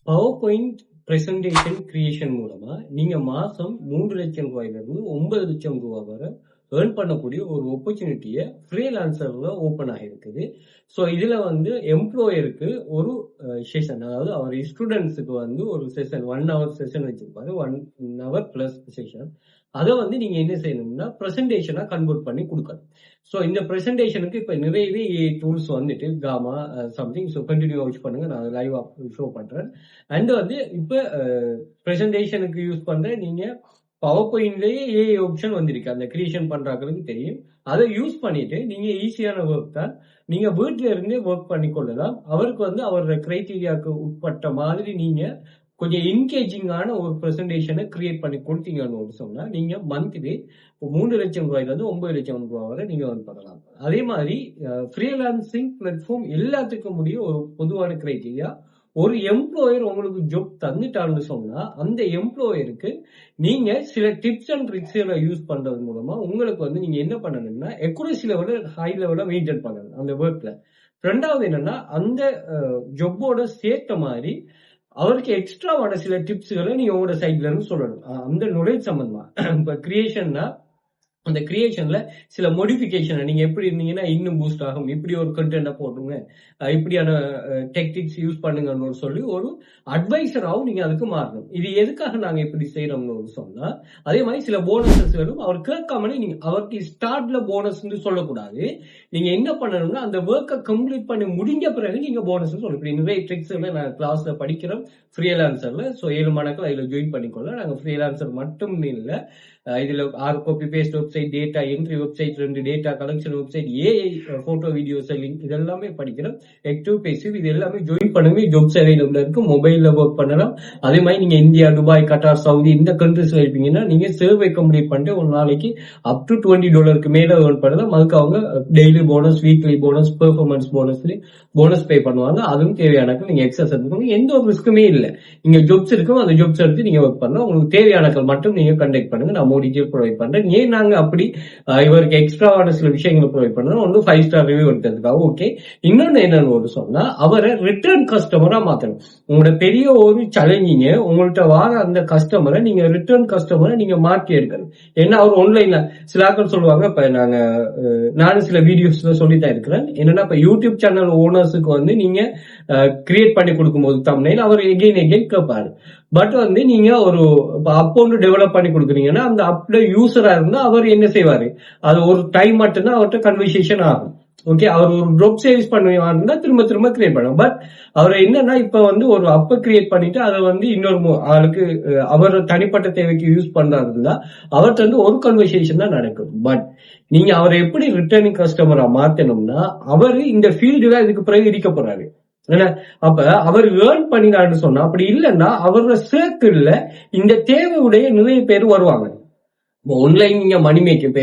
Power point presentation creation மூலமா நீங்க மாசம் 3 லட்சம் ரூபாயிலிருந்து 9 லட்சம் ரூபாய் வரை ஏர்ன் பண்ணக்கூடிய ஒரு ஆப்பர்ச்சுனிட்டியை ஃப்ரீலான்சர்ல ஓப்பன் ஆகிருக்குது. ஸோ இதுல வந்து எம்ப்ளாயருக்கு ஒரு செஷன், அதாவது அவர் ஸ்டூடெண்ட்ஸுக்கு வந்து ஒரு செஷன் 1 hour செஷன் வச்சிருப்பாரு, 1 hour பிளஸ் செஷன். அதை வந்து நீங்க என்ன செய்யணும்னா பிரசன்டேஷனா கன்வெர்ட் பண்ணி கொடுக்கணும். ஸோ இந்த பிரசன்டேஷனுக்கு இப்ப நிறையவே டூல்ஸ் வந்துட்டு comma something. So continue watch பண்ணுங்க, நான் லைவ் ஷோ பண்றேன். அண்ட் வந்து இப்ப பிரசன்டேஷனுக்கு யூஸ் பண்ற நீங்க பவர் பாயிண்ட்லயே ஏஐ ஆப்ஷன் வந்திருக்கு, அந்த கிரியேஷன் பண்றாங்களுக்கு தெரியும். அதை யூஸ் பண்ணிட்டு நீங்க ஈஸியான ஒர்க் தான் நீங்க வீட்டுல இருந்தே ஒர்க் பண்ணி கொள்ளலாம். அவருக்கு வந்து அவரோட கிரைட்டீரியாவுக்கு உட்பட்ட மாதிரி நீங்க கொஞ்சம் என்கேஜிங்கான ஒரு பிரசன்டேஷனை கிரியேட் பண்ணி கொடுத்தீங்கன்னு சொன்னா நீங்க மந்த்லி 3 லட்சம் ரூபாயில இருந்து 9 லட்சம் ரூபாய் வரை நீங்க வந்து பண்ணலாம். அதே மாதிரி ஃப்ரீலான்சிங் பிளாட்ஃபார்ம் எல்லாத்துக்கும் முடிய ஒரு பொதுவான கிரைட்டீரியா, ஒரு எம்ப்ளாயர் உங்களுக்கு ஜாப் தந்துட்டாருன்னு சொன்னா அந்த எம்ப்ளாயருக்கு நீங்க சில டிப்ஸ் அண்ட் ட்ரிக்ஸ்களை யூஸ் பண்றது மூலமா உங்களுக்கு வந்து நீங்க என்ன பண்ணணும்னா அக்யூரசி லெவல ஹை லெவல மெயின்டைன் பண்ணணும் அந்த ஒர்க்ல. ரெண்டாவது என்னன்னா அந்த ஜாப்போட சேர்த்த மாதிரி அவருக்கு எக்ஸ்ட்ராவான சில டிப்ஸ்களை நீங்க உங்களோட சைட்ல இருந்து சொல்லணும். அந்த நுழைவு சம்பந்தமா இப்ப கிரியேஷன்னா அந்த கிரியேஷன்ல சில மோடிபிகேஷன் நீங்க எப்படி இருந்தீங்கன்னா இன்னும் பூஸ்ட் ஆகும், இப்படி ஒரு கண்டென்ட் போட்டுங்க, இப்படியான டெக்னிக்ஸ் யூஸ் பண்ணுங்கன்னு சொல்லி ஒரு அட்வைசராகவும் நீங்க அதுக்கு மாறணும். இது எதுக்காக நாங்க இப்படி செய்யறோம்னு சொன்னா, அதே மாதிரி சில போனஸஸ் வேணும். அவர் கேட்காமலே நீங்க அவருக்கு ஸ்டார்ட்ல போனஸ் சொல்லக்கூடாது. நீங்க என்ன பண்ணணும்னா அந்த ஒர்க்கை கம்ப்ளீட் பண்ணி முடிஞ்ச பிறகு நீங்க போனஸ் சொல்லணும். இப்படி நிறைய ட்ரிக்ஸ் நான் கிளாஸ்ல படிக்கிறோம் ஃப்ரீலான்சர்ல. ஸோ 7 மாணவர்கள் அதுல ஜாயின் பண்ணிக்கொள்ள. நாங்க ஃப்ரீலான்சர் மட்டும் இல்லை, இதுல 6 copy paste website, data entry website, 2 data collection website, AI photo video selling, இதெல்லாமே படிக்கிறோம். ஆக்டிவ் பேசிவ் இது எல்லாமே ஜாயின் பண்ணுங்க. ஜாப்ஸ் அவைலபிள் இருக்கு, மொபைல்ல ஒர்க் பண்ணலாம். அதே மாதிரி நீங்க இந்தியா, துபாய், கட்டார், சவுதி இந்த கண்ட்ரிஸ்ல இருப்பீங்கன்னா நீங்க சர்வே கம்ப்ளீட் பண்ணிட்டு ஒரு நாளைக்கு அப் டு $20 மேல ஏர்ன் பண்ணலாம். அதுக்கு அவங்க daily bonus, weekly bonus, performance bonus pay பண்ணுவாங்க. அதுவும் தேவையானக்கள் நீங்க எக்ஸஸ் எடுத்துக்கோங்க. எந்த ஒரு ரிஸ்க்குமே இல்லை. இங்க ஜாப்ஸ் இருக்கும், அந்த ஜாப்ஸ் எடுத்து நீங்க ஒர்க் பண்ணலாம். உங்களுக்கு தேவையானக்கள் மட்டும் நீங்க கண்டக்ட் பண்ணுங்க. நான் டீட்டெயில் ப்ரொவைட் பண்றேன். ஏன் நாங்க அப்படி இவருக்கு எக்ஸ்ட்ராவான சில விஷயங்களை ப்ரொவைட் பண்றோம். ஒன்று 5 ஸ்டார் ரிவ்யூ எடுக்கிறதுக்காக. ஓகே, இன்னொன்னு என்னன்னு சொன்னா அவரை ரிட்டர்ன் கஸ்டமரா மாத்தணும். உங்களோட பெரிய ஒரு சேலஞ்சிங்க உங்கள்கிட்ட வர அந்த கஸ்டமரை நீங்க ரிட்டர்ன் கஸ்டமரை நீங்க மாற்றி எடுக்கணும். ஏன்னா அவர் ஆன்லைன்ல சில ஆட்கள் சொல்லுவாங்க, இப்ப நானும் சில வீடியோஸ்ல சொல்லித்தான் இருக்கிறேன். என்னன்னா இப்ப யூடியூப் சேனல் ஓனர்ஸுக்கு வந்து நீங்க கிரியேட் பண்ணி கொடுக்கும்போது தம்ப்நெயில் அவர் எகெயின் கேட்பாரு. பட் வந்து நீங்க ஒரு அக்கௌண்ட் டெவலப் பண்ணி கொடுக்குறீங்கன்னா அந்த அப்ல யூசரா இருந்தா அவர் என்ன செய்வாரு, அது ஒரு டைம் மட்டும்தான் அவர்கிட்ட கன்வர்சேஷன் ஆகும். ஓகே, அவர் ஒரு ட்ராப் சேல்ஸ் பண்ணுவாருன்னா திரும்ப கிரியேட் பண்ணும். பட் அவர் என்னன்னா இப்ப வந்து ஒரு அப்ப கிரியேட் பண்ணிட்டு அதை வந்து இன்னொரு ஆளுக்கு அவர் தனிப்பட்ட தேவைக்கு யூஸ் பண்றாரு இருந்தா அவர்கிட்ட வந்து ஒரு கன்வர்சேஷன் தான் நடக்கும். பட் நீங்க அவரை எப்படி ரிட்டர்னிங் கஸ்டமரா மாத்தணும்னா அவரு இந்த ஃபீல்டுல இதுக்கு பிறகு இருக்க போறாரு. அப்ப அவர் ஏர்ன் பண்ணினான்னு சொன்னா, அப்படி இல்லைன்னா அவரோட சர்க்கிள்ல இந்த தேவையுடைய நிறைய பேர் வருவாங்க. ஆன்லைன் நீங்க money making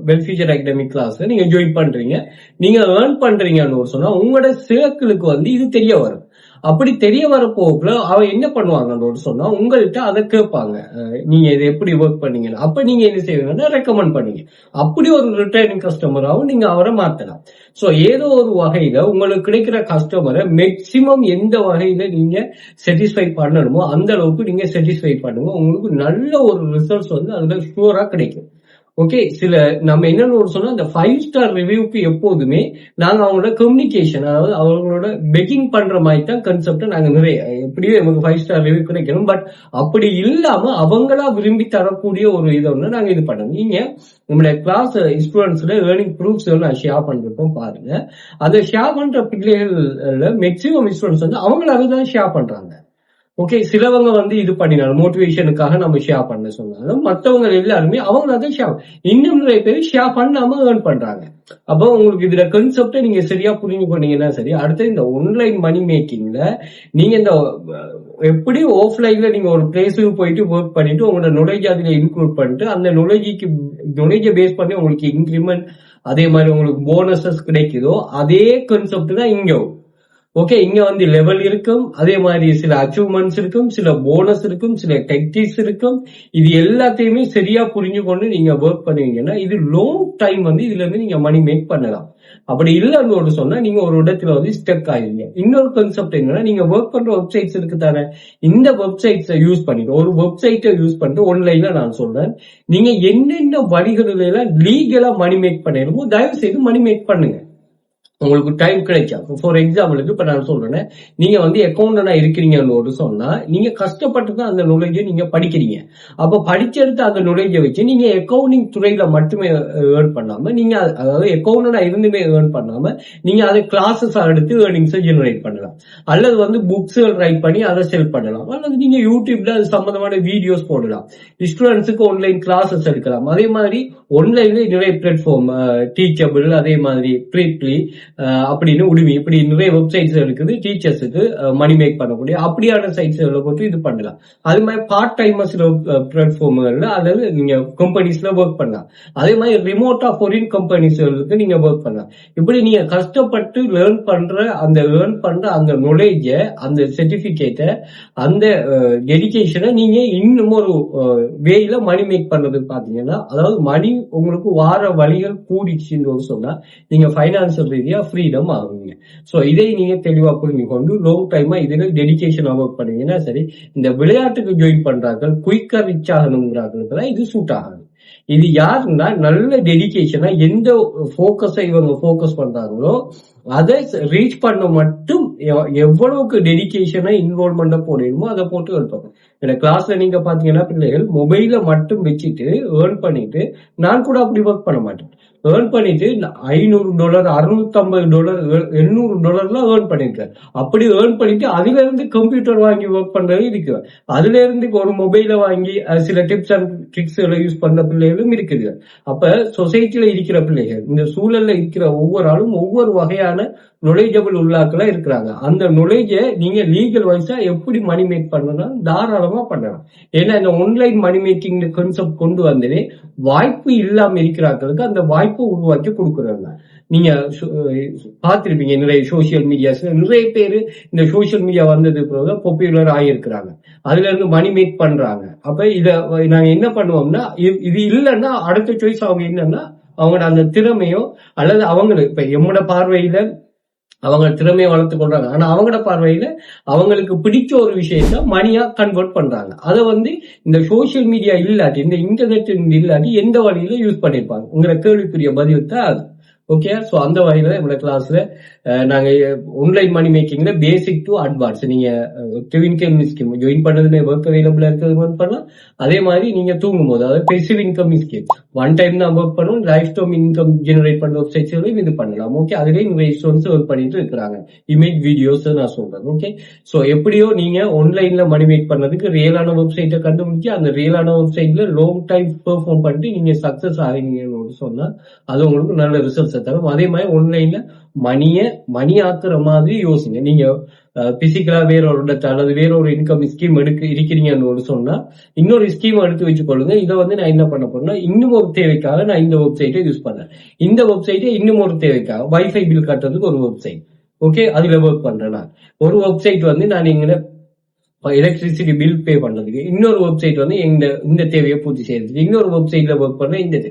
well future academic class நீங்க ஜாயின் பண்றீங்க, நீங்க ஏர்ன் பண்றீங்கன்னு சொன்னா உங்களோட சர்க்கிளுக்கு வந்து இது தெரிய வரும். அப்படி தெரிய வர போக்குல அவ என்ன பண்ணுவாங்கன்னு சொன்னா உங்கள்கிட்ட அதை கேட்பாங்க, நீங்க இதை எப்படி ஒர்க் பண்ணீங்கன்னு. அப்ப நீங்க என்ன செய்வீங்கன்னா ரெக்கமெண்ட் பண்ணீங்க. அப்படி ஒரு ரிட்டர்னிங் கஸ்டமராகவும் நீங்க அவரை மாத்தலாம். சோ ஏதோ ஒரு வகையில உங்களுக்கு கிடைக்கிற கஸ்டமரை மேக்சிமம் எந்த வகையில நீங்க சாட்டிஸ்ஃபை பண்ணணுமோ அந்த அளவுக்கு நீங்க சாட்டிஸ்ஃபை பண்ணுங்க. உங்களுக்கு நல்ல ஒரு ரிசல்ட்ஸ் வந்து அதுல ஷூரா கிடைக்கும். ஓகே, சில நம்ம என்னன்னு சொன்னா இந்த 5 ஸ்டார் ரிவ்யூக்கு எப்போதுமே நாங்க அவங்களோட கம்யூனிகேஷன், அதாவது அவங்களோட பெக்கிங் பண்ற மாதிரி தான் கன்செப்ட் நாங்க நிறைய எப்படியும் நமக்கு 5 ஸ்டார் ரிவ்யூ கிடைக்கணும். பட் அப்படி இல்லாம அவங்களா விரும்பி தரக்கூடிய ஒரு இதை ஒண்ணு நாங்க இது பண்ணோம். நீங்க நம்மளுடைய கிளாஸ் ஸ்டூடெண்ட்ஸ்ல ஏர்னிங் ப்ரூஃப்ஸ் நான் ஷேர் பண்றப்போ பாருங்க, அதை ஷேர் பண்ற பிள்ளைகள்ல மேக்சிமம் ஸ்டூடெண்ட்ஸ் வந்து அவங்களாவே தான் ஷேர் பண்றாங்க. ஓகே, சிலவங்க வந்து இது பண்ணினாலும் மோட்டிவேஷனுக்காக நம்ம ஷேர் பண்ண சொன்னாலும் மற்றவங்க எல்லாருமே அவங்க அதை ஷேர், இன்னும் நிறைய பேர் ஷேர் பண்ணாம ஏர்ன் பண்றாங்க. அப்போ உங்களுக்கு இதுல கன்செப்டை நீங்க சரியா புரிஞ்சு பண்ணீங்கன்னா சரி. அடுத்து இந்த ஆன்லைன் மணி மேக்கிங்ல நீங்க இந்த எப்படி ஆஃப்லைன்ல நீங்க ஒரு பிளேஸுக்கு போயிட்டு ஒர்க் பண்ணிட்டு உங்களோட நாலேஜ் அதுல இன்க்ளூட் பண்ணிட்டு அந்த நாலேஜை பேஸ் பண்ணி உங்களுக்கு இன்க்ரிமெண்ட் அதே மாதிரி உங்களுக்கு போனஸஸ் கிடைக்குதோ அதே கன்செப்ட் தான் இங்க. ஓகே, இங்க வந்து லெவல் இருக்கும், அதே மாதிரி சில அச்சீவ்மெண்ட்ஸ் இருக்கும், சில போனஸ் இருக்கும், சில டெக்டிக்ஸ் இருக்கும். இது எல்லாத்தையுமே சரியா புரிஞ்சு கொண்டு நீங்க ஒர்க் பண்ணுவீங்கன்னா இது லாங் டைம் வந்து இதுல இருந்து நீங்க மணி மேக் பண்ணலாம். அப்படி இல்லைன்னு சொன்னா நீங்க ஒரு இடத்துல வந்து ஸ்டக் ஆயிருங்க. இன்னொரு கான்செப்ட் என்னன்னா, நீங்க ஒர்க் பண்ற வெப்சைட்ஸ் இருக்கு தானே, இந்த வெப்சைட்ஸ் யூஸ் பண்ணிட்டு ஒரு வெப்சைட்டை யூஸ் பண்ணிட்டு ஒன்லைன்ல நான் சொல்றேன், நீங்க என்னென்ன வழிகளில எல்லாம் லீகலா மணி மேக் பண்ணிருமோ தயவு செய்து மணி மேக் பண்ணுங்க. உங்களுக்கு டைம் கிடைக்கும். ஃபார் எக்ஸாம்பிளுக்கு இப்ப நான் சொல்றேன், நீங்க வந்து அக்கௌண்டனா இருக்கிறீங்கன்னு சொன்னா நீங்க கஷ்டப்பட்டு தான் அந்த நாலேஜை நீங்க படிக்கிறீங்க. அப்ப படிச்செடுத்து அந்த நாலேஜை வச்சு நீங்க அக்கௌண்டிங் துறையில மட்டுமே ஏர்ன் பண்ணாம, நீங்க அதாவது அக்கௌண்டனா இருந்துமே ஏர்ன் பண்ணாம நீங்க அதை கிளாஸஸ் எடுத்து ஏர்னிங்ஸை ஜெனரேட் பண்ணலாம். அல்லது வந்து புக்ஸ் ரைட் பண்ணி அதை செல் பண்ணலாம். அல்லது நீங்க யூடியூப்ல அது சம்பந்தமான வீடியோஸ் போடலாம். ஸ்டூடெண்ட்ஸுக்கு ஆன்லைன் கிளாஸஸ் எடுக்கலாம். அதே மாதிரி ஆன்லைன்ல நிறைய பிளாட்ஃபார்ம், டீச்சபிள், அதே மாதிரி ப்ரீப்லி அப்படின்னு உடுவி, இப்படி நிறைய வெப்சைட்ஸ் இருக்குது டீச்சர்ஸுக்கு மணி மேக் பண்ணக்கூடிய. அப்படியான சைட்ஸ் போட்டு இது பண்ணலாம். அது மாதிரி பார்ட் டைமர்ஸ் பிளாட்ஃபார்ம்கள்ல அதாவது நீங்க கம்பெனிஸ்ல ஒர்க் பண்ணலாம். அதே மாதிரி ரிமோட்டா ஃபாரின் கம்பெனிஸ்களுக்கு நீங்க ஒர்க் பண்ணலாம். இப்படி நீங்க கஷ்டப்பட்டு லேர்ன் பண்ற அந்த நாலேஜ, அந்த சர்டிபிகேட்டை, அந்த டெடிகேஷனை நீங்க இன்னும் ஒரு வேல மணி மேக் பண்றது பாத்தீங்கன்னா, அதாவது மணி உங்களுக்கு வார வழிகள் கூடிச்சுன்னு சொன்னா நீங்க பைனான்சியல் ரீதியா ஃப்ரீடம் ஆகுங்க. சோ இதை நீங்க தெளிவா புரிஞ்சு கொண்டு லாங் டைமா இதுல டெடிகேஷன் ஒர்க் பண்ணீங்கன்னா சரி. இந்த விளையாட்டுக்கு ஜாயின் பண்றார்கள், குயிக்கா ரிச் ஆகணுங்கிறார்கள், இது சூட் ஆகாது. இது யாருன்னா நல்ல டெடிகேஷனா எந்த போக்கஸை இவங்க போக்கஸ் பண்றாங்களோ அதை ரீச் பண்ண மட்டும் எவ்வளவுக்கு டெடிகேஷனா இன்வால்வ்மெண்டா போடணுமோ அதை போட்டு எடுப்போம். இந்த கிளாஸ்ல நீங்க பாத்தீங்கன்னா பிள்ளைகள் மொபைல மட்டும் வச்சுட்டு ஏர்ன் பண்ணிட்டு, நான் கூட அப்படி ஒர்க் பண்ண மாட்டேன். ஏர்ன் பண்ணிட்டு $500, $650, $800 ஏர்ன் பண்ணிருக்கேன். அப்படி ஏர்ன் பண்ணிட்டு அதுல இருந்து கம்ப்யூட்டர் வாங்கி ஒர்க் பண்றது இருக்கு. அதுல இருந்து ஒரு மொபைல வாங்கி சில டிப்ஸ் அண்ட் ட்ரிக்ஸ் யூஸ் பண்ண பிள்ளைகளும் இருக்குது. அப்ப சொசைட்டில இருக்கிற பிள்ளைகள், இந்த சூழல்ல இருக்கிற ஒவ்வொரு ஆளும் ஒவ்வொரு வகையான நுழைஜபிள் உள்ளாக்களா இருக்கிறாங்க. அந்த நுழைஜ நீங்க லீகல் வைஸா எப்படி மணி மேக் பண்ணலாம், தாராளமா பண்ணலாம். ஏன்னா இந்த ஆன்லைன் மணி மேக்கிங் கான்செப்ட் கொண்டு வந்ததே வாய்ப்பு இல்லாம இருக்கிறாங்களுக்கு அந்த வாய்ப்பை உருவாக்கி கொடுக்குறாங்க. நீங்க பார்த்திருப்பீங்க நிறைய சோசியல் மீடியாஸ், நிறைய பேரு இந்த சோசியல் மீடியா வந்தது பாப்புலர் ஆகியிருக்கிறாங்க. அதுல இருந்து மணி மேக் பண்றாங்க. அப்ப இத நாங்க என்ன பண்ணுவோம்னா, இது இல்லைன்னா அடுத்த சாய்ஸ் அவங்க என்னன்னா, அவங்களோட அந்த திறமையோ அல்லது அவங்களுக்கு இப்ப எம்மோட பார்வையில அவங்க திறமையை வளர்த்து கொள்றாங்க. ஆனா அவங்களோட பார்வையில அவங்களுக்கு பிடிச்ச ஒரு விஷயத்த மணியா கன்வெர்ட் பண்றாங்க. அதை வந்து இந்த சோசியல் மீடியா இல்லாட்டி, இந்த இன்டர்நெட் இல்லாட்டி எந்த வழியில யூஸ் பண்ணிருப்பாங்க கேள்விக்குரிய பதில் தான் அது. ஓகே, சோ அந்த வகையில நம்மளோட கிளாஸ்ல நாங்க ஆன்லைன் மணி மேக்கிங்ல பேசிக் டு அட்வான்ஸ் நீங்க இன்கம் ஸ்கீம் ஜாயின் பண்ணதுமே ஒர்க் அவைலபிளா இருக்கிறது ஒர்க் பண்ணலாம். அதே மாதிரி நீங்க தூங்கும் போது அதாவது passive income scheme one time தான் ஒர்க் பண்ணும், லைஃப் டைம் இன்கம் ஜெனரேட் பண்ற வெப்சைட்ஸ்லையும் இது பண்ணலாம். ஓகே, அதுலயும் நிறைய ஸ்டூடெண்ட்ஸ் ஒர்க் பண்ணிட்டு இருக்கிறாங்க. இமேஜ் வீடியோஸ் நான் சொல்றேன். ஓகே, சோ எப்படியோ நீங்க ஆன்லைன்ல மணி மேக் பண்ணதுக்கு ரியலான வெப்சைட்டை கண்டுபிடிச்சு அந்த ரியலான வெப்சைட்ல லாங் டைம் பெர்ஃபார்ம் பண்ணிட்டு நீங்க சக்சஸ் ஆகிறீங்கன்னு சொன்னா அது உங்களுக்கு நல்ல ரிசல்ட்ஸ் தரும். அதே மாதிரி ஆன்லைன்ல மணி ஆக்குற மாதிரி யோசிங்க. நீங்க பிசிக்கலா வேற ஒரு இடத்த அல்லது வேற ஒரு இன்கம் ஸ்கீம் இருக்கிறீங்கன்னு சொன்னா இன்னொரு ஸ்கீம் எடுத்து வச்சுக்கொள்ளுங்க. இதை வந்து நான் என்ன பண்ண போறேன்னா, இன்னும் ஒரு தேவைக்காக நான் இந்த வெப்சைட்டை யூஸ் பண்ணேன். இந்த வெப்சைட்டை இன்னும் ஒரு தேவைக்காக வைஃபை பில் கட்டுறதுக்கு ஒரு வெப்சைட், ஓகே, அதுல ஒர்க் பண்றேன். நான் ஒரு வெப்சைட் வந்து நான் இங்க எலக்ட்ரிசிட்டி பில் பே பண்ணதுக்கு, இன்னொரு வெப்சைட் வந்து இந்த தேவையை பூர்த்தி செய்யறதுக்கு, இன்னொரு வெப்சைட்ல ஒர்க் பண்ண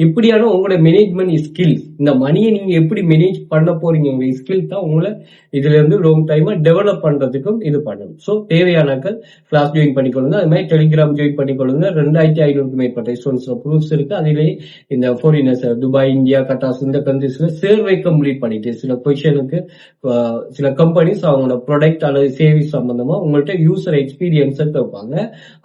இப்படியான உங்களோட மேனேஜ்மெண்ட் ஸ்கில்ஸ், இந்த மணியை நீங்க எப்படி மேனேஜ் பண்ண போறீங்க, உங்க ஸ்கில் தான் உங்களை இதுல இருந்து லாங் டைமா டெவலப் பண்றதுக்கும் இது பண்ணணும். சோ தேவையானாக்கள் கிளாஸ் ஜாயின் பண்ணிக்கொள்ளுங்க. அது மாதிரி டெலிகிராம் ஜாயின் பண்ணிக்கொள்ளுங்க. 2500 மேற்பட்ட ஸ்டூடெண்ட்ஸ் ப்ரூஃப்ஸ் இருக்கு. அதிலேயே இந்த ஃபாரினர்ஸ் துபாய், இந்தியா, கட்டாஸ் இந்த கண்ட்ரீஸ்ல சர்வே கம்ப்ளீட் பண்ணிட்டு சில பொசிஷனுக்கு சில கம்பெனிஸ் அவங்களோட ப்ராடக்ட் அல்லது சர்வீஸ் சம்பந்தமா உங்கள்கிட்ட யூசர் எக்ஸ்பீரியன்ஸ் வைப்பாங்க.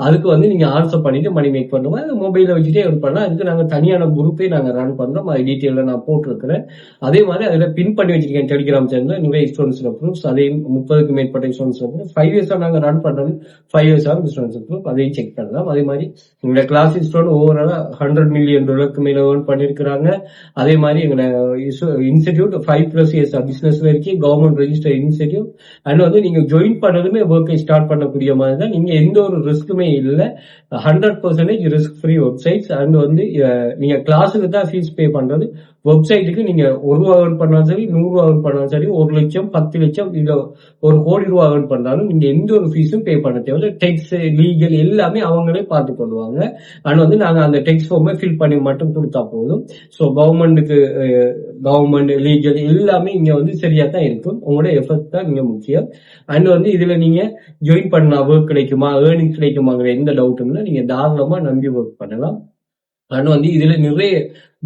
அதுக்கு வந்து நீங்க ஆன்சர் பண்ணிட்டு மணி மேக் பண்ணுவோம். அது மொபைல வச்சுட்டே ஒர்க் பண்ணலாம். அதுக்கு நாங்க தனியான குரூப்பே நாங்க ரன் பண்றோம். அது டீட்டெயில நான் போட்டிருக்கிறேன். அதே மாதிரி அதுல பின் பண்ணி வச்சிருக்கேன் டெலிகிராம் சேனல்ல நிறைய ஸ்டூடெண்ட்ஸ் ப்ரூஃப்ஸ். அதே 30க்கு மேற்பட்ட ஸ்டூடெண்ட்ஸ் 5 இயர்ஸா நாங்க ரன் பண்றது. 5 இயர்ஸ் ஸ்டூடெண்ட்ஸ் ப்ரூஃப் அதையும் செக் பண்ணலாம். அதே மாதிரி எங்க கிளாஸ் ஸ்டூடெண்ட் ஓவராலா $100 மில்லியன் மேல ஏர்ன் பண்ணிருக்கிறாங்க. அதே மாதிரி எங்க இன்ஸ்டிடியூட் 5+ இயர்ஸ் பிசினஸ்ல இருக்கு, கவர்மெண்ட் ரெஜிஸ்டர் இன்ஸ்டிடியூட். அண்ட் வந்து நீங்க ஜாயின் பண்ணதுமே ஒர்க்கை ஸ்டார்ட் பண்ணக்கூடிய மாதிரி தான். நீங்க எந்த ஒரு ரிஸ்க்குமே இல்லை, 100% ரிஸ்க் ஃப்ரீ வெப்சைட்ஸ். அண்ட் வந்து நீங்க கிளாஸுக்கு தான் ஃபீஸ் பே பண்றது, வெப்சைட்டுக்கு நீங்க ₹1 ஏர்ன் பண்ணாலும் சரி, ₹100 ஏர்ன் பண்ணாலும் சரி, 1,00,000, 10,00,000 இல்ல ₹1,00,00,000 ஏர்ன் பண்ணாலும் நீங்க எந்த ஒரு ஃபீஸும் பே பண்ண தேவையில்ல. டெக்ஸ், லீகல் எல்லாமே அவங்களே பார்த்து கொள்வாங்க. ஆனா வந்து நாங்க அந்த டெக்ஸ்ட் ஃபார்மை ஃபில் பண்ணி மட்டும் கொடுத்தா போதும். ஸோ கவர்மெண்ட் லீகல் எல்லாமே இங்க வந்து சரியா தான் இருக்கும். உங்களோட எஃபர்ட் தான் இங்க முக்கியம். அண்ட் வந்து இதுல நீங்க ஜாயின் பண்ணா ஒர்க் கிடைக்குமா, ஏர்னிங் கிடைக்குமாங்கிற எந்த டவுட்டும் இல்லை. நீங்க தாராளமா நம்பி ஒர்க் பண்ணலாம். அண்ட் வந்து இதுல நிறைய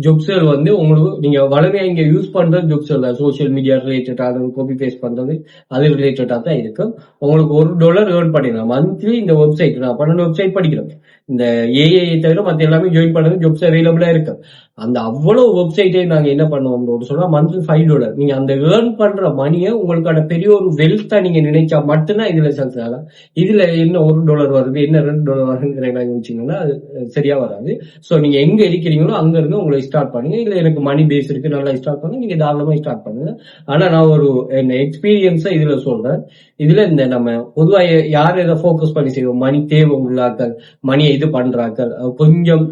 ஜொப்ஸ்கள் வந்து உங்களுக்கு நீங்க வளமையா இங்க யூஸ் பண்ற ஜொப்ஸ்கள் தான். சோசியல் மீடியா ரிலேட்டடா, காப்பி பேஸ்ட் பண்றது அது ரிலேட்டடா தான் இருக்கும். உங்களுக்கு $1 ஏர்ன் பண்ணிடலாம் மந்த்லி. இந்த வெப்சைட் நான் 12 வெப்சைட் படிக்கிறேன். இந்த ஏஐ தவிர மத்த எல்லாமே ஜாயின் பண்ணது ஜொப்ஸ் அவைலபிளா இருக்கு. அந்த அவ்வளவு வெப்சைட்டே நாங்க என்ன பண்ணுவோம் சொன்னா மந்த்லி $5. நீங்க அந்த ஏர்ன் பண்ற மணியை உங்களுக்கான பெரிய ஒரு வெல்த்தா நீங்க நினைச்சா மட்டும்தான் இதுல சக்சஸ் ஆகலாம். இதுல என்ன $1 வருது, என்ன $2 வருதுங்கிற யோசிச்சீங்கன்னா அது சரியா வராது. சோ நீங்க எங்க இருக்கிறீங்களோ அங்க இருந்து உங்களை ஸ்டார்ட் பண்ணுங்க. இல்ல எனக்கு மணி பேஸ் இருக்கு, நல்லா ஸ்டார்ட் பண்ணுங்க, நீங்க தாராளமா ஸ்டார்ட் பண்ணுங்க. ஆனா நான் ஒரு எக்ஸ்பீரியன்ஸா இதுல சொல்றேன். இதுல இந்த நம்ம பொதுவா யார் எதை போக்கஸ் பண்ணி செய்வோம், மணி தேவை உள்ளாக்கள், மணியை இது பண்றாக்கள், கொஞ்சம்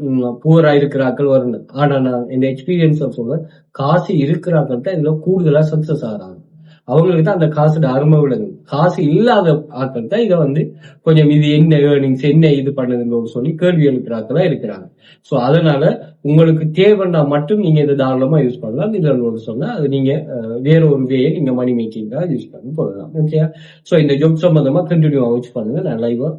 புவரா இருக்கிறாக்கள் வரணும். ஆனா நான் இந்த எக்ஸ்பீரியன்ஸ் சொல்றேன், காசு இருக்கிறாக்கள் தான் இதுல கூடுதலா சக்சஸ் ஆகிறாங்க. அவங்களுக்கு தான் அந்த காசு அருமை விளங்குது. காசு இல்லாத ஆட்கள் தான் இதை வந்து கொஞ்சம் இது என்ன ஏர்னிங்ஸ் என்ன இது பண்ணுதுன்னு சொல்லி கேள்வி எழுப்புறாக்களா இருக்கிறாங்க. சோ அதனால உங்களுக்கு தேவைன்னா மட்டும் நீங்க இதை தாராளமா யூஸ் பண்ணலாம். இதுல சொன்னா அது நீங்க வேற ஒரு வேயை நீங்க மணி மேக்கிங் யூஸ் பண்ணி போடலாம். ஓகே. சோ இந்த ஜாப் சம்பந்தமா கண்டினியூவா யூஸ் பண்ணுங்க. நான் லைவா.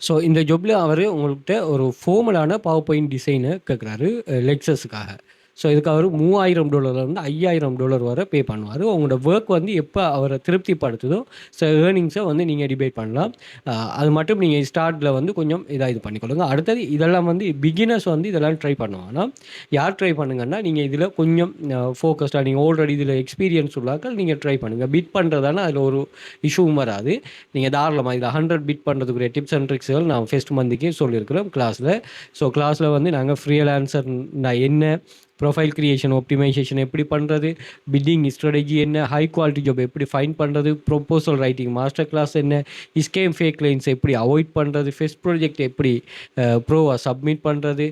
ஸோ இந்த ஜாப்ல அவர் உங்கள்கிட்ட ஒரு ஃபார்மலான பவர் பாயிண்ட் டிசைனை கேட்குறாரு லெக்சர்ஸுக்காக. ஸோ இதுக்கு அவர் $3,000 $5,000 வரை பே பண்ணுவார். உங்களோட ஒர்க் வந்து எப்போ அவரை திருப்திப்படுத்துதோ ஸோ ஏர்னிங்ஸை வந்து நீங்கள் டிபேட் பண்ணலாம். அது மட்டும் நீங்கள் ஸ்டார்ட்டில் வந்து கொஞ்சம் இதாக இது பண்ணிக்கொள்ளுங்க. அடுத்தது இதெல்லாம் வந்து பிகினர்ஸ் வந்து இதெல்லாம் ட்ரை பண்ணுவாங்கன்னா யார் ட்ரை பண்ணுங்கன்னா நீங்கள் இதில் கொஞ்சம் ஃபோக்கஸ்டாக நீங்கள் ஆல்ரெடி இதில் எக்ஸ்பீரியன்ஸ் உள்ளாக்கள் நீங்கள் ட்ரை பண்ணுங்கள். பிட் பண்ணுறதான அதில் ஒரு இஷ்யூவும் வராது. நீங்கள் தாராளமாக இதில் 100 பிட் பண்ணுறதுக்குரிய டிப்ஸ் அண்ட் ட்ரிக்ஸ்கள் நான் ஃபர்ஸ்ட் மந்த்துக்கே சொல்லியிருக்கிறோம் கிளாஸில். ஸோ கிளாஸில் வந்து நாங்கள் ஃப்ரீலான்சர்னா என்ன, ப்ரொஃபைல் கிரியேஷன் ஆப்டிமைசேஷன் எப்படி பண்ணுறது, பிட்டிங் ஸ்ட்ராட்டஜி என்ன, ஹை குவாலிட்டி ஜாப் எப்படி ஃபைண்ட் பண்ணுறது, ப்ரொப்போசல் ரைட்டிங் மாஸ்டர் கிளாஸ் என்ன, ஸ்கேம் ஃபேக் லைன்ஸ் எப்படி அவாய்ட் பண்ணுறது, ஃபெஸ்ட் ப்ராஜெக்ட் எப்படி ப்ரோவாக சப்மிட் பண்ணுறது,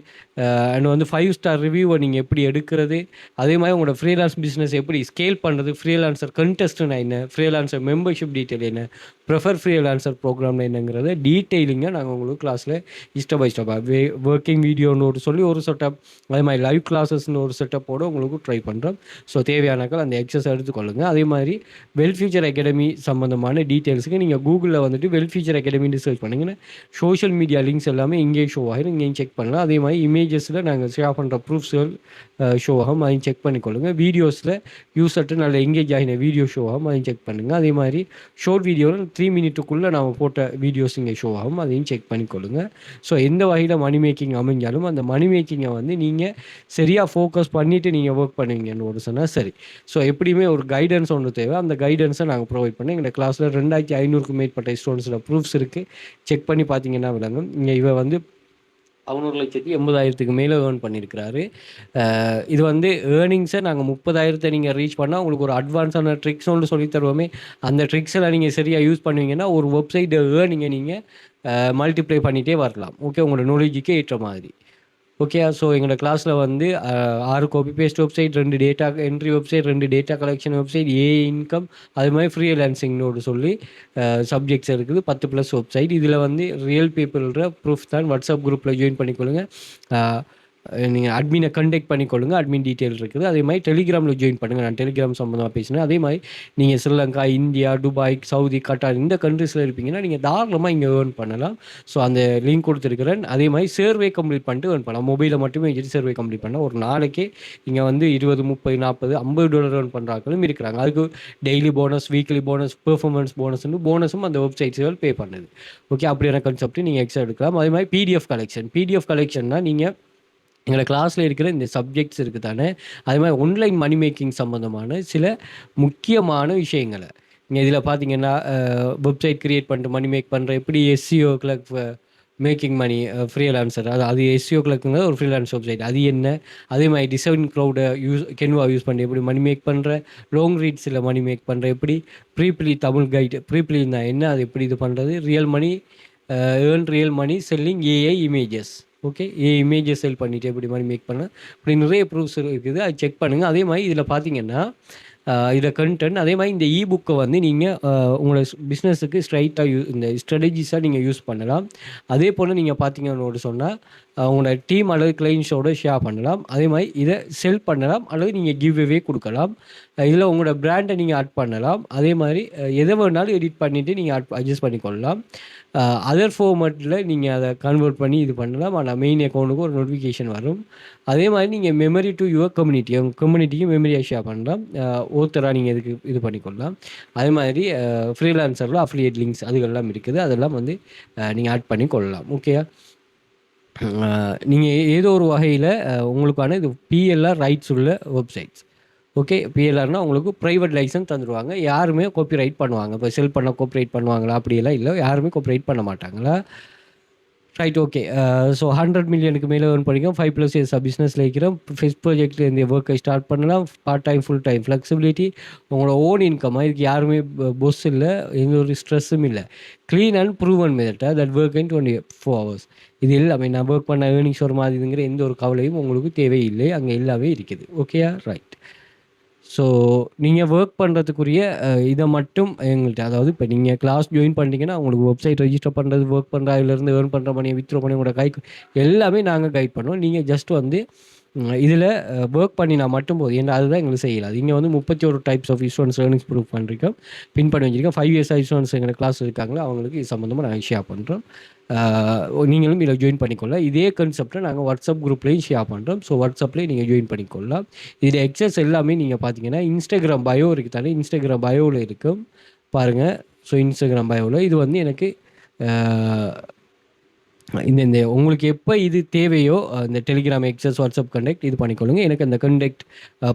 அண்ட் வந்து 5 ஸ்டார் ரிவ்யூவை நீங்கள் எப்படி எடுக்கிறது, அதே மாதிரி உங்களோட ஃப்ரீலான்ஸ் பிஸ்னஸ் எப்படி ஸ்கேல் பண்ணுறது, ஃப்ரீலான்சர் கண்டெஸ்ட்னா என்ன, ஃப்ரீலான்சர் மெம்பர்ஷிப் டீட்டெயில் என்ன, ப்ரிஃபர் ஃப்ரீலான்சர் ப்ரோக்ராம்னா என்னங்கிறத டீட்டெயிலிங்காக நாங்கள் உங்களுக்கு கிளாஸில் ஸ்டெப் பை ஸ்டெப்பாக ஒர்க்கிங் வீடியோன்னு சொல்லி ஒரு செட்டப், அதே மாதிரி லைவ் கிளாஸஸ்னு ஒரு செட்டப்போடு உங்களுக்கு ட்ரை பண்ணுறோம். ஸோ தேவையானாக்கள் அந்த எக்ஸஸ் எடுத்துக்கொள்ளுங்க. அதே மாதிரி வெல் ஃபியூச்சர் அகாடமி சம்மந்தமான டீட்டெயில்ஸுக்கு நீங்கள் கூகுளில் வந்துட்டு வெல் ஃபியூச்சர் அகாடமின்னு சர்ச் பண்ணிங்கன்னா சோஷியல் மீடியா லிங்க்ஸ் எல்லாமே இங்கேயும் ஷோ ஆகிடும், இங்கேயும் செக் பண்ணலாம். அதே மாதிரி இமேஜஸில் நாங்கள் ஷேர் பண்ணுற ப்ரூஃப்ஸ்கள் ஷோ ஆகும், அதையும் செக் பண்ணிக்கொள்ளுங்கள். வீடியோஸில் யூஸர்ட்டு நல்ல எங்கேஜ் ஆகின வீடியோ ஷோ ஆகும், அதையும் செக் பண்ணுங்கள். அதே மாதிரி ஷார்ட் வீடியோவில் 3 மினிட்டுக்குள்ளே நம்ம போட்ட வீடியோஸ் இங்கே ஷோ ஆகும், அதையும் செக் பண்ணிக்கொள்ளுங்கள். ஸோ எந்த வகையில் மணி மேக்கிங் அமைஞ்சாலும் அந்த மணி மேக்கிங்கை வந்து நீங்கள் சரியாக ஃபோக்கஸ் பண்ணிவிட்டு நீங்கள் ஒர்க் பண்ணுவீங்கன்னு ஒரு சொன்னால் சரி. ஸோ எப்படியுமே ஒரு கைடன்ஸ் ஒன்று தேவை. அந்த கைடன்ஸை நாங்கள் ப்ரொவைட் பண்ணி எங்கள் கிளாஸில் 2500க்கும் மேற்பட்ட ஸ்டூடெண்ட்ஸில் ப்ரூஃப்ஸ் இருக்குது, செக் பண்ணி பார்த்தீங்கன்னா விளங்கும். இங்கே இவ வந்து 11,80,000க்கு மேலே ஏர்ன் பண்ணியிருக்கிறாரு. இது வந்து ஏர்னிங்ஸை நாங்கள் 30,000 நீங்கள் ரீச் பண்ணால் உங்களுக்கு ஒரு அட்வான்ஸான ட்ரிக்ஸ் ஒன்று சொல்லி தருவோமே. அந்த ட்ரிக்ஸெல்லாம் நீங்கள் சரியாக யூஸ் பண்ணுவீங்கன்னா ஒரு வெப்சைட் ஏர்னிங்கை நீங்கள் மல்டிப்ளை பண்ணிகிட்டே வரலாம். ஓகே, உங்களோட நாலேஜுக்கே ஏற்ற மாதிரி. ஓகே. ஸோ எங்களோட கிளாஸில் வந்து 6 copy paste website, 2 data entry website, 2 data collection website, a income, அது மாதிரி ஃப்ரீலான்சிங்னோடு சொல்லி சப்ஜெக்ட்ஸ் இருக்குது. 10+ வெப்சைட். இதில் வந்து ரியல் பீப்புள்ன்ற ப்ரூஃப் தான். வாட்ஸ்அப் குரூப்பில் ஜாயின் பண்ணிக்கொள்ளுங்க. நீங்கள் அட்மினை கண்டெக்ட் பண்ணிக்கொள்ளுங்க, அட்மின் டீட்டெயில் இருக்குது. அதே மாதிரி டெலிகிராமில் ஜாயின் பண்ணுங்கள். நான் டெலிகிராம் சம்மந்தமாக பேசினேன். அதே மாதிரி நீங்கள் Sri Lanka, India, Dubai, Saudi, Qatar இந்த கண்ட்ரீஸில் இருப்பீங்கன்னா நீங்கள் தாராளமாக இங்கே ஏர்ன் பண்ணலாம். ஸோ அந்த லிங்க் கொடுத்துருக்கிறேன். அதே மாதிரி சர்வே கம்ப்ளீட் பண்ணிட்டு ஏர்ன் பண்ணலாம். மொபைலில் மட்டுமே வச்சுட்டு சர்வே கம்ப்ளீட் பண்ணால் ஒரு நாளைக்கே இங்கே வந்து 20, 30, 40, $50 ஏர்ன் பண்ணுறாங்களும் இருக்கிறாங்க. அதுக்கு daily bonus, weekly bonus, performance போனஸ்ன்னு போனஸும் அந்த வெப்சைட்ஸுகள் பே பண்ணுது. ஓகே, அப்படியான கான்செப்ட் நீங்கள் எக்ஸ்ட்ரா எடுக்கலாம். அதே மாதிரி பிடிஎஃப் கலெக்ஷன்னா நீங்கள் எங்களை கிளாஸில் இருக்கிற இந்த சப்ஜெக்ட்ஸ் இருக்குது தானே, அதே மாதிரி ஆன்லைன் மணி மேக்கிங் சம்மந்தமான சில முக்கியமான விஷயங்களை நீங்கள் இதில் பார்த்தீங்கன்னா வெப்சைட் க்ரியேட் பண்ணிட்டு மணி மேக் பண்ணுற எப்படி, SEO click making money freelancer, அது எஸ்சிஓ கிளக்குங்க ஒரு ஃப்ரீலான்ஸ் வெப்சைட், அது என்ன, அதே மாதிரி டிசைன் க்ரௌடை கென்வா யூஸ் பண்ணி எப்படி மணி மேக் பண்ணுற, லாங் ரீட்ஸில் மணி மேக் பண்ணுற எப்படி, ப்ரீப்ளி தமிழ் கைடு, ப்ரீப்ளின்னா என்ன, அது எப்படி இது பண்ணுறது, real money earn real money selling AI images, okay. Images sell பண்ணிவிட்டு இப்படி மாதிரி மேக் பண்ண இப்படி நிறைய ப்ரூஃப்ஸ் இருக்குது. அது செக் பண்ணுங்கள். அதே மாதிரி இதில் பார்த்தீங்கன்னா இதில் கண்டென்ட் அதே மாதிரி இந்த புக்கை வந்து நீங்கள் உங்களோட பிஸ்னஸுக்கு ஸ்ட்ரைட்டாக இந்த ஸ்ட்ராட்டஜிஸாக நீங்கள் யூஸ் பண்ணலாம். அதே போல் நீங்கள் பார்த்தீங்கன்னு சொன்னால் உங்களோட டீம் அல்லது கிளைண்ட்ஸோட ஷேர் பண்ணலாம். அதே மாதிரி இதை செல் பண்ணலாம் அல்லது நீங்கள் கிவ் அவே கொடுக்கலாம். இதில் உங்களோட பிராண்டை நீங்கள் ஆட் பண்ணலாம். அதே மாதிரி எதை வேணாலும் எடிட் பண்ணிவிட்டு நீங்கள் அட்ஜஸ்ட் பண்ணிக்கொள்ளலாம். அதர் ஃபார்மேட்டில் நீங்கள் அதை கன்வெர்ட் பண்ணி இது பண்ணலாம். ஆனால் மெயின் அக்கௌண்ட்டுக்கு ஒரு நோட்டிஃபிகேஷன் வரும். அதே மாதிரி நீங்கள் மெமரி டு யுவர் கம்யூனிட்டி உங்கள் கம்யூனிட்டிக்கு மெமரியாக ஷேர் பண்ணலாம். ஓத்தராக நீங்கள் இதுக்கு இது பண்ணிக்கொள்ளலாம். அதே மாதிரி ஃப்ரீலான்சரில் அஃபிலியேட் லிங்க்ஸ் அதுகெல்லாம் இருக்குது. அதெல்லாம் வந்து நீங்கள் ஆட் பண்ணி கொள்ளலாம். ஓகேயா? நீங்கள் ஏதோ ஒரு வகையில் உங்களுக்கான இது பிஎல்ஆர் ரைட்ஸ் உள்ள வெப்சைட்ஸ். ஓகே. பிஎல்ஆர்னால் உங்களுக்கு ப்ரைவேட் லைசன்ஸ் தந்துடுவாங்க. யாருமே காப்பி ரைட் பண்ணுவாங்க. இப்போ செல் பண்ண காப்பி ரைட் பண்ணுவாங்களா? அப்படியெல்லாம் இல்லை. யாருமே காப்பி ரைட் பண்ண மாட்டாங்களா? ரைட். ஓகே. ஸோ 100 மில்லியனுக்கு மேலே ஏர்ன் பண்ணிக்கும். 5+ இயர்ஸ் பிஸ்னஸில் இருக்கிறோம். ஃபஸ்ட் ப்ராஜெக்ட்டில் இந்த ஒர்க்கை ஸ்டார்ட் பண்ணலாம். Part time full time flexibility. உங்களோட ஓன் இன்கம். இதுக்கு யாருமே பொஸ் இல்லை. எந்த ஒரு ஸ்ட்ரெஸ்ஸும் இல்லை. Clean and proven method that work in 24 hours. இது எல்லாமே நான் ஒர்க் பண்ண ஏர்னிங்ஸ் ஒரு மாதிரிங்கிற எந்த ஒரு கவலையும் உங்களுக்கு தேவையில்லை. அங்கே எல்லாமே இருக்குது. ஓகேயா? ரைட். ஸோ நீங்கள் ஒர்க் பண்ணுறதுக்குரிய இதை மட்டும் எங்கள்கிட்ட, அதாவது இப்போ நீங்கள் கிளாஸ் ஜாயின் பண்ணிட்டீங்கன்னா உங்களுக்கு வெப்சைட் ரெஜிஸ்டர் பண்ணுறது, ஒர்க் பண்ணுற, அதிலேருந்து ஏர்ன் பண்ணுற மணியை வித்ட்ரா பண்ணி உங்களோட எல்லாமே நாங்கள் கைட் பண்ணுவோம். நீங்கள் ஜஸ்ட் வந்து இதில் ஒர்க் பண்ணினா மட்டும் போதும். ஏன்னா அதுதான் எங்களுக்கு செய்யலாம். இங்கே வந்து 31 types of insurance earnings proof பண்ணிருக்கோம், பின் பண்ணி வச்சிருக்கோம். 5 இயர்ஸ் இன்சூரன்ஸ் எங்களை கிளாஸ் இருக்காங்களோ அவங்களுக்கு இது சம்மந்தமாக நாங்கள் ஷேர் பண்ணுறோம். நீங்களும் இதில் ஜாயின் பண்ணிக்கொள்ளலாம். இதே கான்செப்டை நாங்கள் வாட்ஸ்அப் குரூப்லேயும் ஷேர் பண்ணுறோம். ஸோ வாட்ஸ்அப்லேயும் நீங்கள் ஜாயின் பண்ணிக்கொள்ளலாம். இதில் எக்ஸஸ் எல்லாமே நீங்கள் பார்த்தீங்கன்னா இன்ஸ்டாகிராம் பயோ இருக்குது தானே, இன்ஸ்டாகிராம் பயோவில் இருக்கும் பாருங்கள். ஸோ இன்ஸ்டாகிராம் பயோவில் இது வந்து எனக்கு இந்த உங்களுக்கு எப்போ இது தேவையோ இந்த டெலிகிராம் எக்ஸஸ் வாட்ஸ்அப் கண்டெக்ட் இது பண்ணிக்கொள்ளுங்க. எனக்கு அந்த கண்டெக்ட்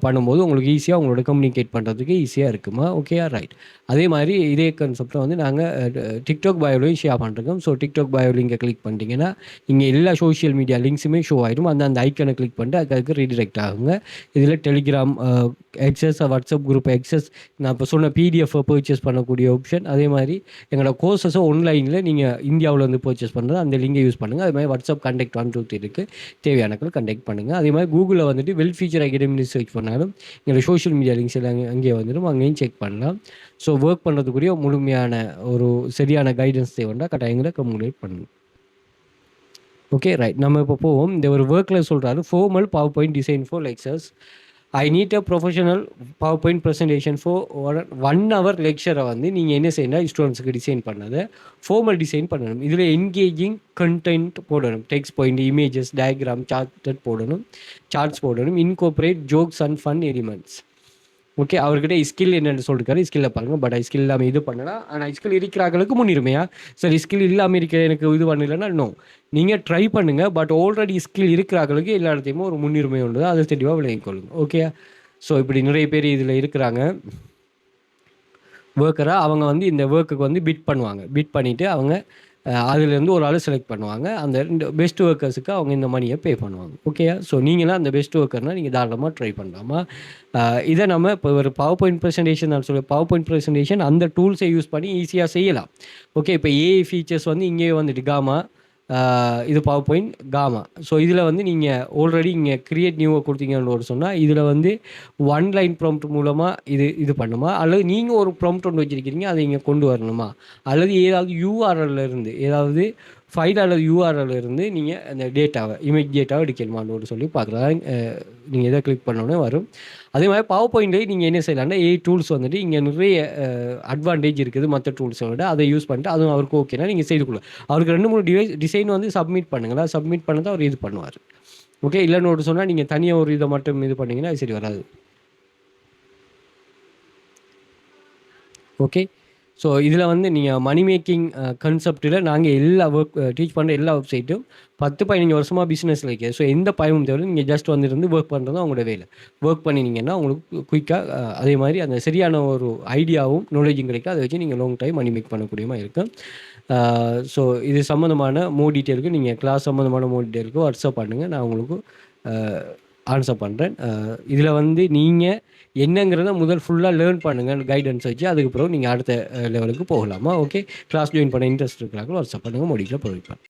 பண்ணும்போது உங்களுக்கு ஈஸியாக உங்களோட கம்யூனிகேட் பண்ணுறதுக்கு ஈஸியாக இருக்குமா? ஓகேயா? ரைட். அதே மாதிரி இதே கான்செப்டை வந்து நாங்கள் டிக்டாக் பயோலையும் ஷேர் பண்ணுறோம். ஸோ டிக்டாக் பயோ லிங்கை கிளிக் பண்ணிட்டீங்கன்னா இங்கே எல்லா சோஷியல் மீடியா லிங்க்ஸுமே ஷோ ஆகிடும். அந்த ஐக்கனை கிளிக் பண்ணிட்டு அதுக்கு ரீடிரெக்ட் ஆகுங்க. இதில் Telegram access, WhatsApp group access, நான் இப்போ சொன்ன பிடிஎஃப் பர்ச்சேஸ் பண்ணக்கூடிய ஆப்ஷன், அதே மாதிரி எங்களோட கோர்சஸை ஆன்லைனில் நீங்கள் இந்தியாவில் வந்து பர்ச்சேஸ் பண்ணுறது அந்த லிங்கை யூஸ் பண்ணுங்கள். அதே மாதிரி வாட்ஸ்அப் கண்டெக்ட் 1 2 3 இருக்குது. தேவையானக்கள் கண்டெக்ட் பண்ணுங்கள். அதே மாதிரி கூகுளில் வந்துட்டு வெல் ஃபீச்சர் அகாடமி சர்ச் பண்ணாலும் எங்களோட சோஷியல் மீடியா லிங்க்ஸ் எல்லாம் அங்கேயே வந்துடும். அங்கேயும் செக் பண்ணலாம். ஸோ ஒர்க் பண்ணுறதுக்குரிய முழுமையான ஒரு சரியான கைடன்ஸ் தேவைன்னா கட்டாயங்களை கம்யூனிகேட் பண்ணணும். Okay, right. நம்ம இப்போ போவோம். இந்த ஒரு ஒர்க்கில் சொல்கிறாரு, formal power point design for lectures. I need a professional power point presentation for 1 hour லெக்சரை வந்து நீங்கள் என்ன செய்யணும், ஸ்டூடெண்ட்ஸுக்கு டிசைன் பண்ணதை ஃபார்மல் டிசைன் பண்ணணும். இதில் என்கேஜிங் கண்டென்ட் போடணும். Text point, images, diagram, charts போடணும். Incorporate jokes and fun elements. Okay, அவர்கிட்ட ஸ்கில் என்னென்னு சொல்லிருக்காரு. ஸ்கில்லை பாருங்கள். பட் ஸ்கில் இல்லாமல் இது பண்ணலாம். ஆனால் ஸ்கில் இருக்கிறாங்களுக்கு முன்னுரிமையா? சரி, ஸ்கில் இல்லாமல் இருக்க எனக்கு இது பண்ணலைன்னா நோ, நீங்கள் ட்ரை பண்ணுங்கள். பட் ஆல்ரெடி ஸ்கில் இருக்கிறாங்களுக்கு எல்லா இடத்தையுமே ஒரு முன்னுரிமை உண்டு. அதை தெளிவாக விளங்கிக்கொள்ளுங்க. ஓகே. ஸோ இப்படி நிறைய பேர் இதில் இருக்கிறாங்க ஒர்க்கராக. அவங்க வந்து இந்த ஒர்க்குக்கு வந்து பிட் பண்ணுவாங்க. பிட் பண்ணிவிட்டு அவங்க அதுலேருந்து ஒரு ஆள் செலக்ட் பண்ணுவாங்க. அந்த பெஸ்ட் ஒர்க்கர்ஸுக்கு அவங்க இந்த மணியை பே பண்ணுவாங்க. ஓகேயா? ஸோ நீங்களாம் அந்த பெஸ்ட் ஒர்க்கர்னால் நீங்கள் தாராளமாக ட்ரை பண்ணலாமா? இதை நம்ம இப்போ ஒரு பவர் பாயிண்ட் ப்ரெசன்டேஷன் நான் சொல்லுவேன். பவர் பாயிண்ட் ப்ரெசன்டேஷன் அந்த டூல்ஸை யூஸ் பண்ணி ஈஸியாக செய்யலாம். ஓகே, இப்போ ஏஐ ஃபீச்சர்ஸ் வந்து இங்கேயே வந்துட்டு காமா, இது பவர் பாயிண்ட் காமா. ஸோ இதில் வந்து நீங்கள் ஆல்ரெடி இங்கே கிரியேட் நியூவை கொடுத்தீங்கன்னு சொன்னால் இதில் வந்து 1 லைன் ப்ராம்ப்ட் மூலமாக இது பண்ணுமா, அல்லது நீங்கள் ஒரு ப்ராம்ப்ட் ஒன்று வச்சுருக்கிறீங்க அதை இங்கே கொண்டு வரணுமா, அல்லது ஏதாவது யூஆர்எல்ல இருந்து ஏதாவது ஃபைல் அல்லது யூஆர்எல் இருந்து நீங்கள் அந்த டேட்டாவை இமேஜ் டேட்டாவை எடுக்கணுமான்னு சொல்லி பார்க்கலாம். நீங்கள் எதை கிளிக் பண்ணோன்னே வரும். அதே மாதிரி பவர் பாயிண்ட்லேயே நீங்கள் என்ன செய்யலாம்னா டூல்ஸ் வந்துட்டு இங்கே நிறைய அட்வான்டேஜ் இருக்குது மற்ற டூல்ஸை விட. அதை யூஸ் பண்ணிட்டு அதுவும் அவருக்கு ஓகேனா நீங்கள் செய்துக்கொள்ளலாம். அவருக்கு 2-3 டிசைன் வந்து சப்மிட் பண்ணுங்களா. சப்மிட் பண்ணதை அவர் இது பண்ணுவார். ஓகே, இல்லைன்னு சொன்னால் நீங்கள் தனியாக ஒரு இதை மட்டும் இது பண்ணிங்கன்னா சரி வராது. ஓகே, ஸோ இதில் வந்து நீங்கள் மணி மேக்கிங் கன்செப்டில் நாங்கள் எல்லா ஒர்க் டீச் பண்ணுற எல்லா வெப்சைட்டும் 10-15 வருஷமாக பிஸ்னஸில் இருக்குது. ஸோ எந்த பயமும் தேவை, நீங்கள் ஜஸ்ட் வந்துருந்து ஒர்க் பண்ணுறது அவங்களோட வேலை. ஒர்க் பண்ணினீங்கன்னா உங்களுக்கு குயிக்காக அதே மாதிரி அந்த சரியான ஒரு ஐடியாவும் நாலேஜும் கிடைக்கும். அதை வச்சு நீங்கள் லாங் டைம் மணி மேக் பண்ணக்கூடியமாக இருக்கும். ஸோ இது சம்மந்தமான டீட்டெயிலுக்கு நீங்கள் கிளாஸ் சம்மந்தமான டீட்டெயிலுக்கு வாட்ஸ்அப் பண்ணுங்கள். நான் உங்களுக்கு ஆன்சர் பண்ணுறேன். இதில் வந்து நீங்கள் என்னங்கிறத முதல் ஃபுல்லாக லேர்ன் பண்ணுங்கள் கைடன்ஸ் வச்சு. அதுக்கப்புறம் நீங்கள் அடுத்த லெவலுக்கு போகலாமா? ஓகே, கிளாஸ் ஜாயின் பண்ண இன்ட்ரெஸ்ட் இருக்கிறாங்களோ வாட்ஸ்அப் பண்ணுங்கள். மோடிக்கில் ப்ரொவைட் பண்ணுங்கள்.